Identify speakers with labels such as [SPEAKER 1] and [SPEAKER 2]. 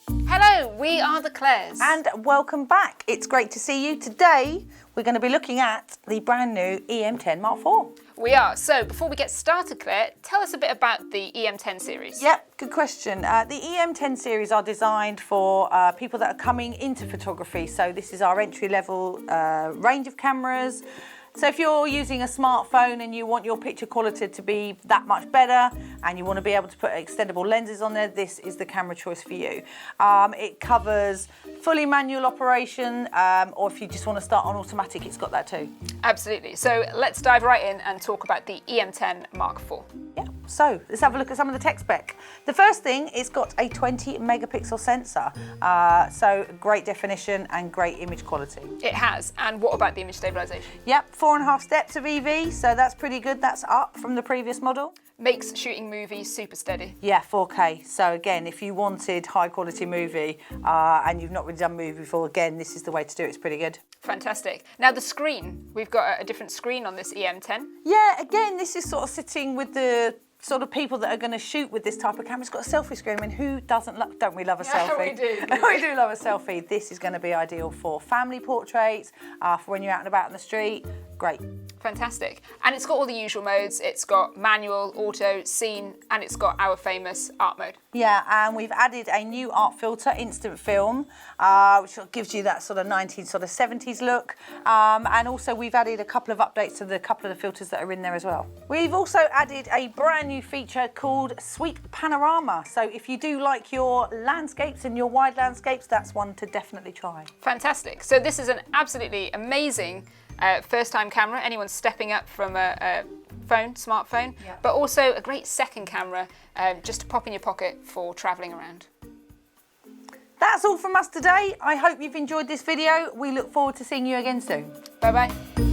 [SPEAKER 1] Hello, we are the Claires.
[SPEAKER 2] And welcome back. It's great to see you. Today, we're going to be looking at the brand new E-M10 Mark IV.
[SPEAKER 1] We are. So before we get started, Claire, tell us a bit about the E-M10 series.
[SPEAKER 2] Yep, good question. The E-M10 series are designed for people that are coming into photography. So this is our entry-level range of cameras. So if you're using a smartphone and you want your picture quality to be that much better and you want to be able to put extendable lenses on there, this is the camera choice for you. It covers fully manual operation, or if you just want to start on automatic, it's got that too.
[SPEAKER 1] Absolutely. So let's dive right in and talk about the E-M10 Mark IV.
[SPEAKER 2] Yeah, so let's have a look at some of the tech spec. The first thing, it's got a 20 megapixel sensor, so great definition and great image quality.
[SPEAKER 1] It has. And what about the image stabilization?
[SPEAKER 2] Yep, 4.5 steps of EV, so that's pretty good. That's up from the previous model.
[SPEAKER 1] Makes shooting movies super steady.
[SPEAKER 2] Yeah, 4K. So again, if you wanted high quality movie and you've not really done movie before, again, this is the way to do it. It's pretty good.
[SPEAKER 1] Fantastic. Now the screen, we've got a different screen on this E-M10.
[SPEAKER 2] Yeah, again, this is sort of sitting with the sort of people that are going to shoot with this type of camera. It's got a selfie screen. I mean, who doesn't don't we love a selfie?
[SPEAKER 1] We do.
[SPEAKER 2] We do love a selfie. This is going to be ideal for family portraits, for when you're out and about in the street. Great.
[SPEAKER 1] Fantastic. And it's got all the usual modes. It's got manual, auto, scene, and it's got our famous art mode.
[SPEAKER 2] Yeah, and we've added a new art filter, instant film, which gives you that sort of 70s look. And also we've added a couple of updates to the couple of the filters that are in there as well. We've also added a brand new feature called Sweep Panorama. So if you do like your landscapes and your wide landscapes, that's one to definitely try.
[SPEAKER 1] Fantastic. So this is an absolutely amazing first-time camera. Anyone stepping up from a smartphone,
[SPEAKER 2] Yeah.
[SPEAKER 1] but also a great second camera just to pop in your pocket for travelling around.
[SPEAKER 2] That's all from us today. I hope you've enjoyed this video. We look forward to seeing you again soon.
[SPEAKER 1] Bye-bye.